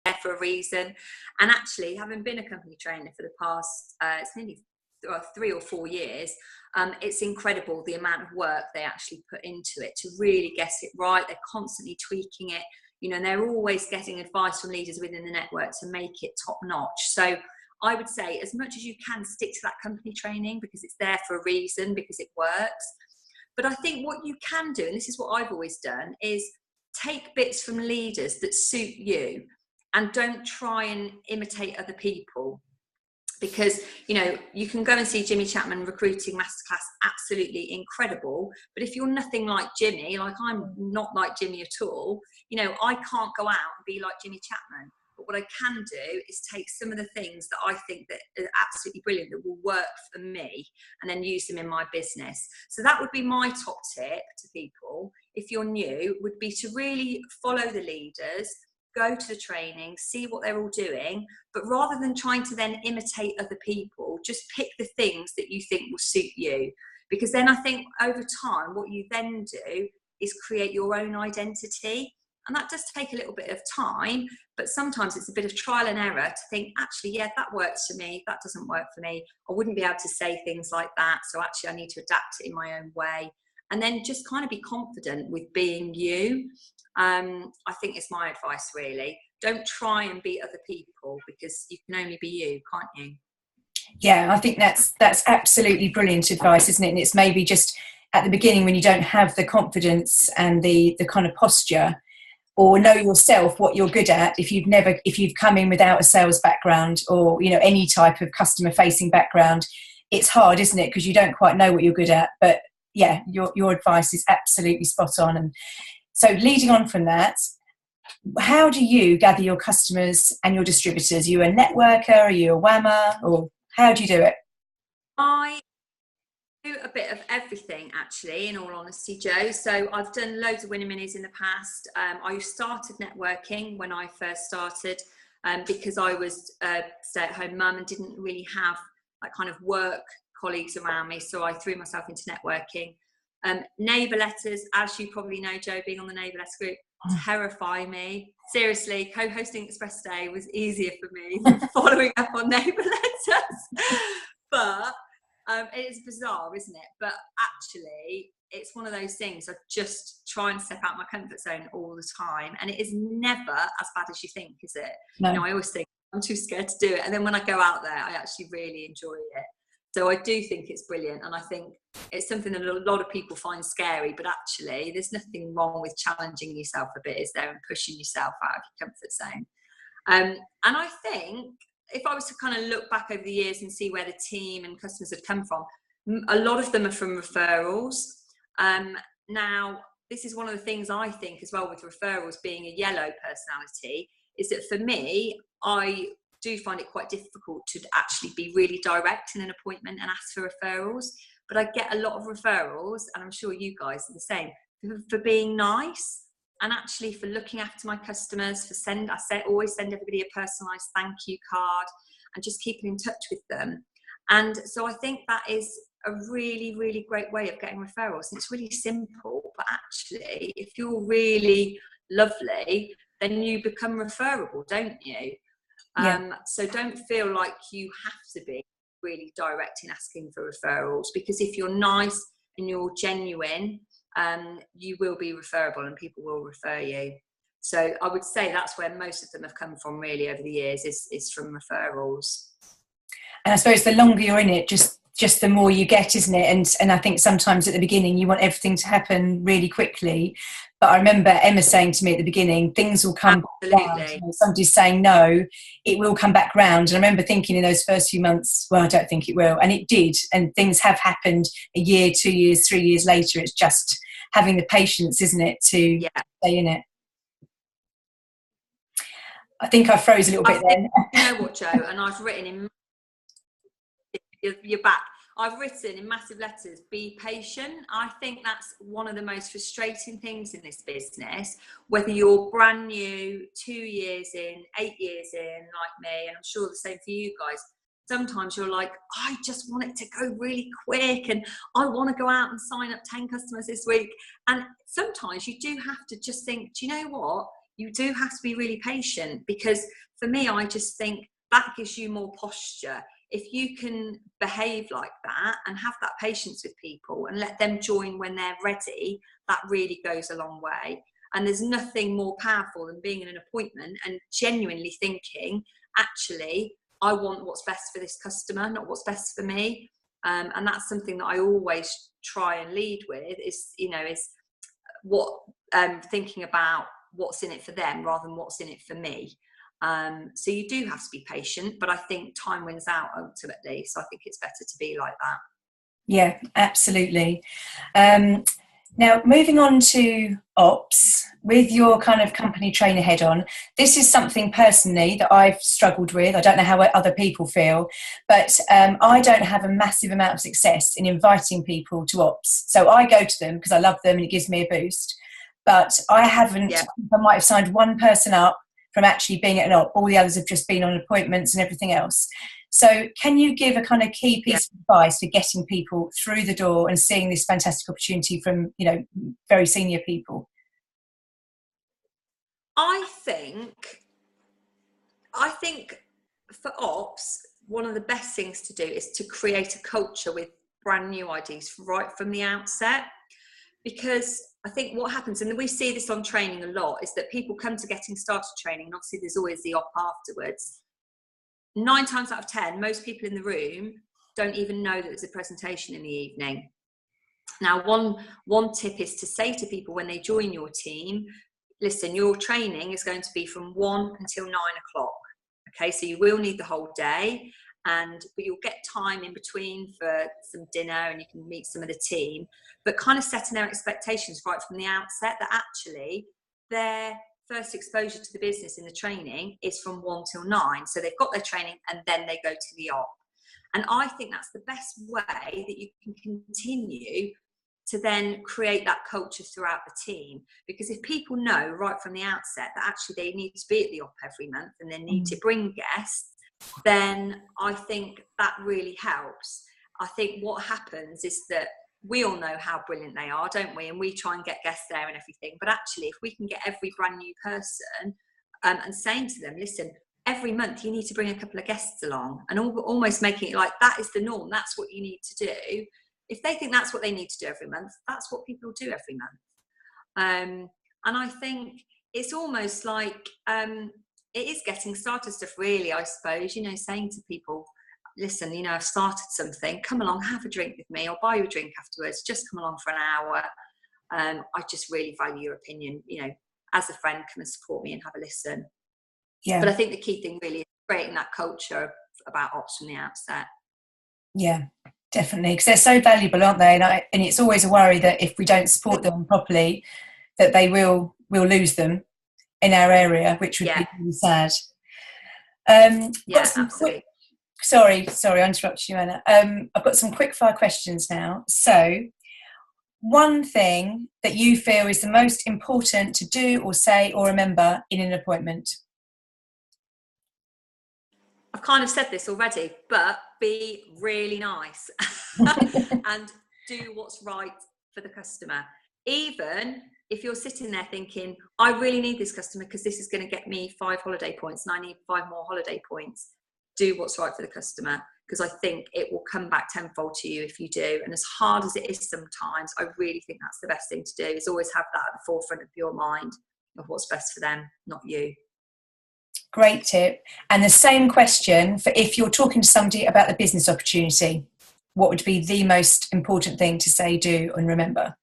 there for a reason. And actually, having been a company trainer for the past, it's nearly 3 or 4 years, it's incredible the amount of work they actually put into it to really get it right. They're constantly tweaking it, and they're always getting advice from leaders within the network to make it top notch. So I would say, as much as you can, stick to that company training, because it's there for a reason, because it works. But I think what you can do, and this is what I've always done, is take bits from leaders that suit you and don't try and imitate other people. Because, you can go and see Jimmy Chapman recruiting masterclass, absolutely incredible. But if you're nothing like Jimmy, like I'm not like Jimmy at all, I can't go out and be like Jimmy Chapman. But what I can do is take some of the things that I think that are absolutely brilliant, that will work for me, and then use them in my business. So that would be my top tip to people, if you're new, would be to really follow the leaders, go to the training, see what they're all doing, but rather than trying to then imitate other people, just pick the things that you think will suit you. Because then I think over time, what you then do is create your own identity. And that does take a little bit of time, but sometimes it's a bit of trial and error to think, actually, yeah, that works for me, that doesn't work for me. I wouldn't be able to say things like that. So actually I need to adapt it in my own way. And then just kind of be confident with being you. I think it's my advice, really. Don't try and be other people, because you can only be you, can't you? Yeah, I think that's absolutely brilliant advice, isn't it? And it's maybe just at the beginning, when you don't have the confidence and the kind of posture, or know yourself what you're good at, if you've come in without a sales background, or any type of customer facing background, it's hard, isn't it? Because you don't quite know what you're good at. But yeah, your advice is absolutely spot on. And so, leading on from that, how do you gather your customers and your distributors? Are you a networker? Are you a whammer? Or how do you do it? I do a bit of everything, actually, in all honesty, Jo. So I've done loads of winning minis in the past. I started networking when I first started, because I was a stay-at-home mum and didn't really have that kind of work colleagues around me. So I threw myself into networking. Neighbour letters, as you probably know, Jo, being on the neighbour letters group, terrify me. Seriously, co-hosting Express Day was easier for me than following up on neighbour letters. But it is bizarre, isn't it? But actually, it's one of those things. I just try and step out my comfort zone all the time, and it is never as bad as you think, is it? No. I always think I'm too scared to do it, and then when I go out there, I actually really enjoy it. So I do think it's brilliant, and I think it's something that a lot of people find scary, but actually there's nothing wrong with challenging yourself a bit, is there, and pushing yourself out of your comfort zone. And I think if I was to kind of look back over the years and see where the team and customers have come from, a lot of them are from referrals. Now, this is one of the things I think as well with referrals, being a yellow personality, is that for me, I do find it quite difficult to actually be really direct in an appointment and ask for referrals. But I get a lot of referrals, and I'm sure you guys are the same, for being nice, and actually for looking after my customers, always send everybody a personalised thank you card, and just keeping in touch with them. And so I think that is a really, really great way of getting referrals. And it's really simple, but actually, if you're really lovely, then you become referable, don't you? Yeah. So don't feel like you have to be really direct in asking for referrals, because if you're nice and you're genuine, you will be referable and people will refer you. So I would say that's where most of them have come from, really, over the years, is from referrals. And I suppose the longer you're in it, just the more you get, isn't it? And I think sometimes at the beginning you want everything to happen really quickly. But I remember Emma saying to me at the beginning, things will come back round. Somebody's saying no, it will come back round. And I remember thinking in those first few months, well, I don't think it will. And it did. And things have happened a year, 2 years, 3 years later. It's just having the patience, isn't it, to stay in it. I think I froze a little bit then. You know what, Jo? And I've written in... You're back. I've written in massive letters, be patient. I think that's one of the most frustrating things in this business, whether you're brand new, 2 years in, 8 years in, like me, and I'm sure the same for you guys. Sometimes you're like, I just want it to go really quick, and I want to go out and sign up 10 customers this week. And sometimes you do have to just think, do you know what? you do have to be really patient, because for me, I just think that gives you more posture. If you can behave like that and have that patience with people and let them join when they're ready, that really goes a long way. And there's nothing more powerful than being in an appointment and genuinely thinking, actually, I want what's best for this customer, not what's best for me. And that's something that I always try and lead with, is what thinking about what's in it for them rather than what's in it for me. So you do have to be patient, but I think time wins out ultimately. So I think it's better to be like that. Yeah, absolutely. Now, moving on to ops, with your kind of company trainer head on, this is something personally that I've struggled with. I don't know how other people feel, but I don't have a massive amount of success in inviting people to ops. So I go to them because I love them and it gives me a boost. But I haven't, I might have signed one person up from actually being at an op. All the others have just been on appointments and everything else. So can you give a kind of key piece of advice for getting people through the door and seeing this fantastic opportunity from, very senior people? I think for ops, one of the best things to do is to create a culture with brand new ideas right from the outset. Because I think what happens, and we see this on training a lot, is that people come to getting started training, and obviously there's always the op afterwards. 9 times out of 10, most people in the room don't even know that there's a presentation in the evening. Now, one tip is to say to people when they join your team, listen, your training is going to be from 1 until 9 o'clock. Okay, so you will need the whole day, but you'll get time in between for some dinner and you can meet some of the team, but kind of setting their expectations right from the outset that actually their first exposure to the business in the training is from 1 till 9. So they've got their training and then they go to the op. And I think that's the best way that you can continue to then create that culture throughout the team. Because if people know right from the outset that actually they need to be at the op every month and they need to bring guests, then I think that really helps. I think what happens is that we all know how brilliant they are, don't we? And we try and get guests there and everything. But actually, if we can get every brand new person and saying to them, listen, every month you need to bring a couple of guests along, and almost making it like that is the norm. That's what you need to do. If they think that's what they need to do every month, that's what people do every month. And I think it's almost like it is getting started stuff, really, I suppose, saying to people, listen, I've started something, come along, have a drink with me, I'll buy you a drink afterwards, just come along for an hour. I just really value your opinion, as a friend, come and support me and have a listen. Yeah. But I think the key thing really is creating that culture about ops from the outset. Yeah, definitely, because they're so valuable, aren't they? And it's always a worry that if we don't support them properly, that we'll lose them in our area, which would be really sad. Absolutely. Sorry, I interrupted you, Anna. I've got some quick fire questions now. So, one thing that you feel is the most important to do or say or remember in an appointment? I've kind of said this already, but be really nice and do what's right for the customer. Even if you're sitting there thinking, I really need this customer because this is going to get me 5 holiday points and I need 5 more holiday points. Do what's right for the customer, because I think it will come back tenfold to you if you do. And as hard as it is sometimes, I really think that's the best thing to do, is always have that at the forefront of your mind of what's best for them, not you. Great tip. And the same question for if you're talking to somebody about the business opportunity, what would be the most important thing to say, do, and remember?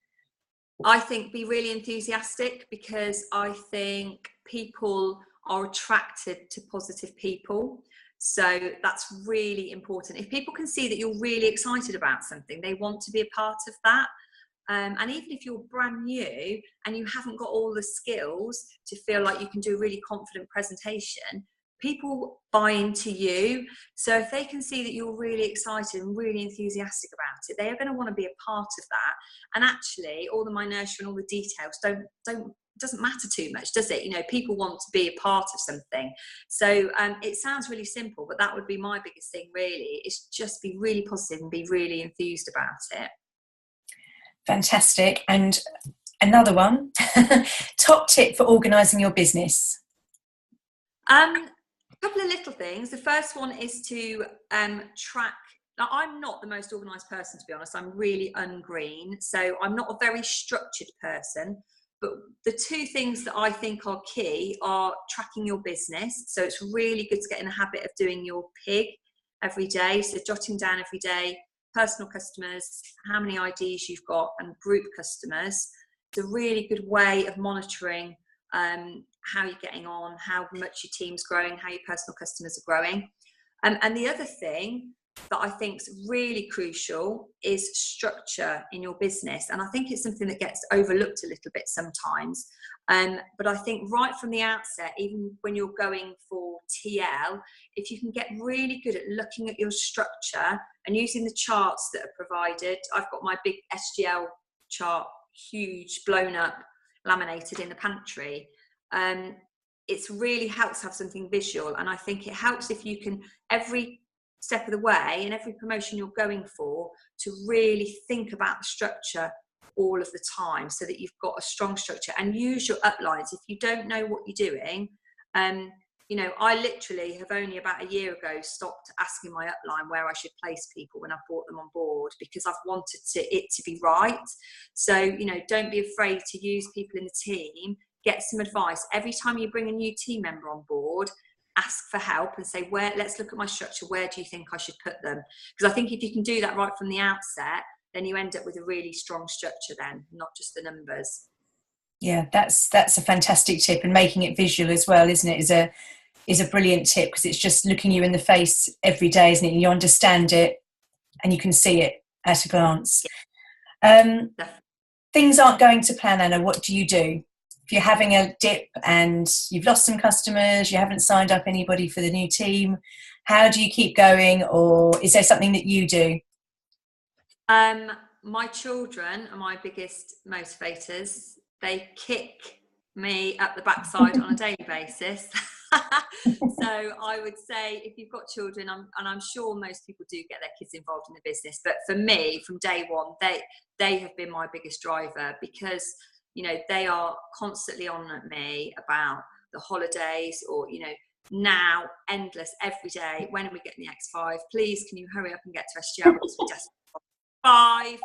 I think be really enthusiastic, because I think people are attracted to positive people. So that's really important. If people can see that you're really excited about something, they want to be a part of that. And even if you're brand new and you haven't got all the skills to feel like you can do a really confident presentation, people buy into you. So if they can see that you're really excited and really enthusiastic about it, they are going to want to be a part of that. And actually, all the minutiae and all the details doesn't matter too much, does it? People want to be a part of something. So it sounds really simple, but that would be my biggest thing, really, is just be really positive and be really enthused about it. Fantastic. And another one, top tip for organising your business. A couple of little things. The first one is to track. Now, I'm not the most organised person, to be honest. I'm really ungreen, so I'm not a very structured person. But the two things that I think are key are tracking your business. So it's really good to get in the habit of doing your PIG every day. So jotting down every day, personal customers, how many IDs you've got, and group customers. It's a really good way of monitoring how you're getting on, how much your team's growing, how your personal customers are growing. And the other thing that I think is really crucial is structure in your business. And I think it's something that gets overlooked a little bit sometimes. But I think right from the outset, even when you're going for TL, if you can get really good at looking at your structure and using the charts that are provided. I've got my big SGL chart, huge, blown up, laminated in the pantry. It's really helps have something visual. And I think it helps if you can, every step of the way and every promotion you're going for, to really think about the structure all of the time, so that you've got a strong structure, and use your uplines. If you don't know what you're doing, I literally have only about a year ago stopped asking my upline where I should place people when I brought them on board, because I've wanted it to be right. So, don't be afraid to use people in the team, get some advice. Every time you bring a new team member on board, ask for help and say, let's look at my structure. Where do you think I should put them? Because I think if you can do that right from the outset, then you end up with a really strong structure then, not just the numbers. Yeah, that's a fantastic tip, and making it visual as well, isn't it, is a brilliant tip, because it's just looking you in the face every day, isn't it? You understand it and you can see it at a glance. Things aren't going to plan, Anna. What do you do? If you're having a dip and you've lost some customers, you haven't signed up anybody for the new team, how do you keep going? Or is there something that you do? My children are my biggest motivators. They kick me up the backside on a daily basis. So I would say, if you've got children, and I'm sure most people do get their kids involved in the business, but for me, from day one, they have been my biggest driver, because they are constantly on at me about the holidays, or now endless every day. When are we getting the X5? Please, can you hurry up and get to SGL, because we're desperate for 5.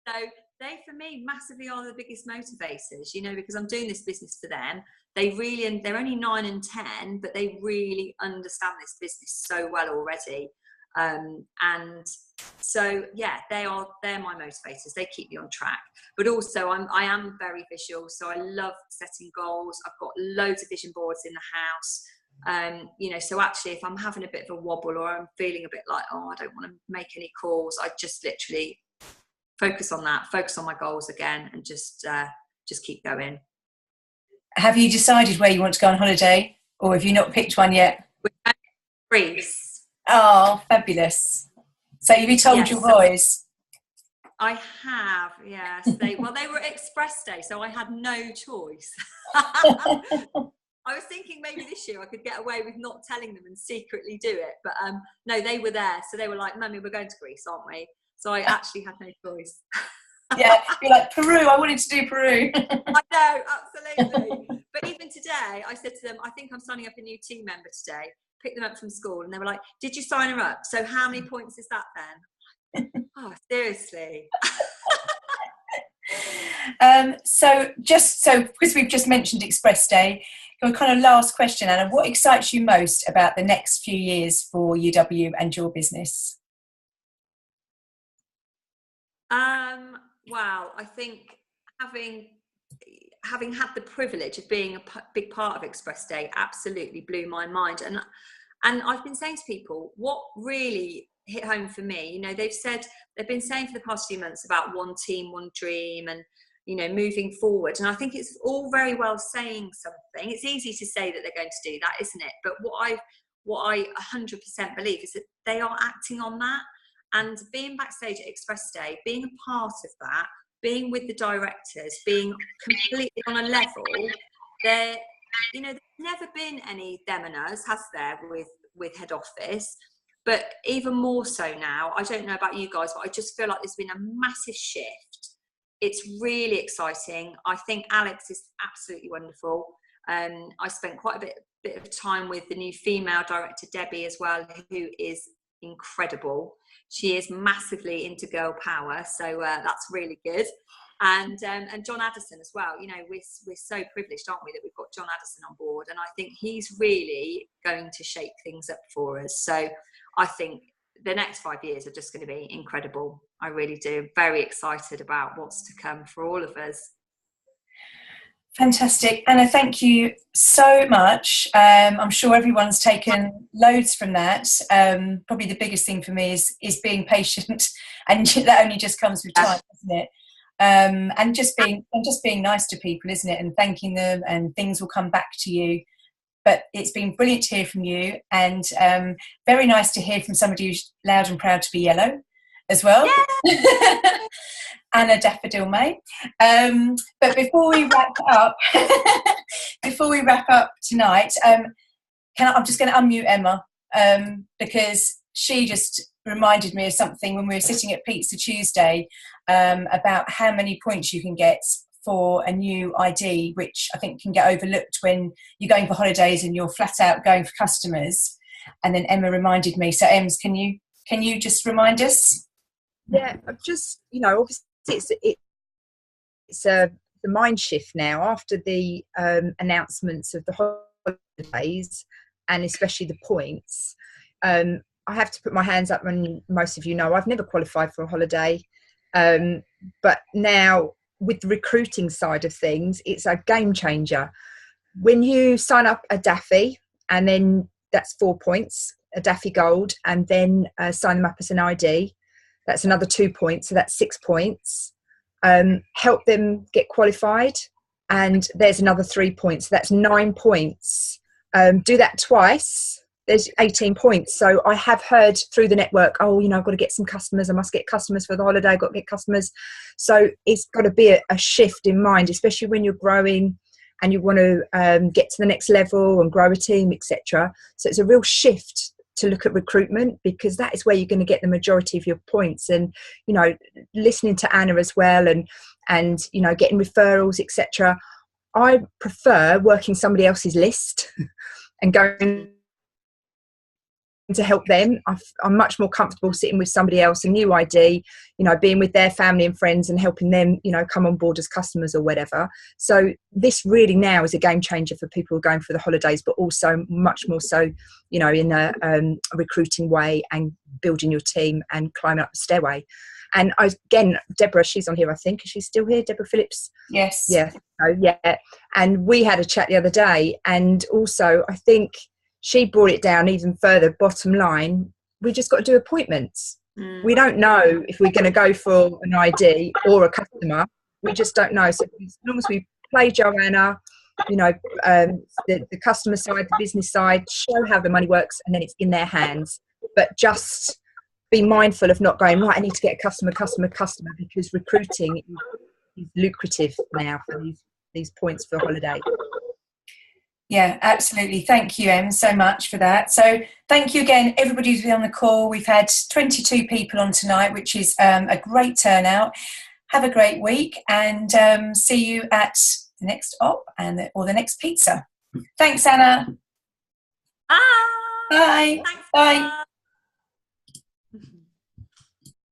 So they, for me, massively are the biggest motivators, because I'm doing this business for them. They're only 9 and 10, but they really understand this business so well already. And so, yeah, they're my motivators. They keep me on track. But also, I am very visual, so I love setting goals. I've got loads of vision boards in the house. So actually, if I'm having a bit of a wobble, or I'm feeling a bit like, I don't want to make any calls, I just literally focus on my goals again, and just keep going. Have you decided where you want to go on holiday, or have you not picked one yet? Greece. Oh, fabulous. So have you told your boys? I have, yes. They were Express Day, so I had no choice. I was thinking maybe this year I could get away with not telling them and secretly do it. But no, they were there. So they were like, Mummy, we're going to Greece, aren't we? So I actually had no choice. Yeah, you're like, Peru, I wanted to do Peru. I know, absolutely. But even today, I said to them, I think I'm signing up a new team member today. Pick them up from school. And they were like, did you sign her up? So how many points is that then? Oh, seriously. So because we've just mentioned Express Day, your kind of last question, Anna, what excites you most about the next few years for UW and your business? Wow, I think having had the privilege of being a big part of Express Day absolutely blew my mind. And I've been saying to people, what really hit home for me, they've been saying for the past few months about one team, one dream, and moving forward. And I think it's all very well saying something. It's easy to say that they're going to do that, isn't it? But what I 100% believe is that they are acting on that. And being backstage at Express Day, being a part of that, being with the directors, being completely on a level, there's never been any them and us, has there, with head office. But even more so now, I don't know about you guys, but I just feel like there's been a massive shift it's really exciting. I think Alex is absolutely wonderful. I spent quite a bit of time with the new female director, Debbie, as well, who is incredible. She is massively into girl power, so that's really good. And John Addison as well. You know, we're so privileged, aren't we, that we've got John Addison on board, and I think he's really going to shake things up for us. So I think the next 5 years are just going to be incredible. I really do. Very excited about what's to come for all of us. Fantastic. Anna, thank you so much. I'm sure everyone's taken loads from that. Probably the biggest thing for me is being patient, and that only just comes with time, isn't it? And just being nice to people, isn't it? And thanking them, and things will come back to you. But it's been brilliant to hear from you, and very nice to hear from somebody who's loud and proud to be yellow as well. Yeah. Anna Daffodil May. But before we wrap up, tonight, I'm just going to unmute Emma, because she just reminded me of something when we were sitting at Pizza Tuesday, about how many points you can get for a new ID, which I think can get overlooked when you're going for holidays and you're flat out going for customers. And then Emma reminded me. So Ems, can you just remind us? Yeah, I've just, obviously it's the mind shift now after the announcements of the holidays, and especially the points. I have to put my hands up, and most of you know I've never qualified for a holiday, but now with the recruiting side of things, it's a game changer. When you sign up a Daffy, and then that's 4 points, a Daffy Gold, and then sign them up as an ID, that's another 2 points, so that's 6 points. Help them get qualified, and there's another 3 points, so that's 9 points. Do that twice, there's 18 points. So I have heard through the network, I've got to get some customers, I must get customers for the holiday, I've got to get customers. So it's got to be a shift in mind, especially when you're growing and you want to get to the next level and grow a team, etc. So it's a real shift to look at recruitment, because that is where you're going to get the majority of your points. And listening to Anna as well, and getting referrals, etc. I prefer working somebody else's list and going to help them. I'm much more comfortable sitting with somebody else, a new ID, being with their family and friends and helping them, come on board as customers or whatever. So this really now is a game changer for people who are going for the holidays, but also much more so, in a recruiting way and building your team and climbing up the stairway. And again, Deborah, she's on here, I think. Is she still here, Deborah Phillips? Yes. Yeah. So, yeah. And we had a chat the other day, and also I think she brought it down even further. Bottom line, we just got to do appointments. We don't know if we're going to go for an ID or a customer. We just don't know. So as long as we play Joanna, the customer side, the business side, show how the money works, and then it's in their hands. But just be mindful of not going, right, I need to get a customer, because recruiting is lucrative now for these points for a holiday. Yeah, absolutely. Thank you, Em, so much for that. So thank you again, everybody who's been on the call. We've had 22 people on tonight, which is a great turnout. Have a great week, and see you at the next op or the next pizza. Thanks, Anna. Bye. Bye. Thanks, bye.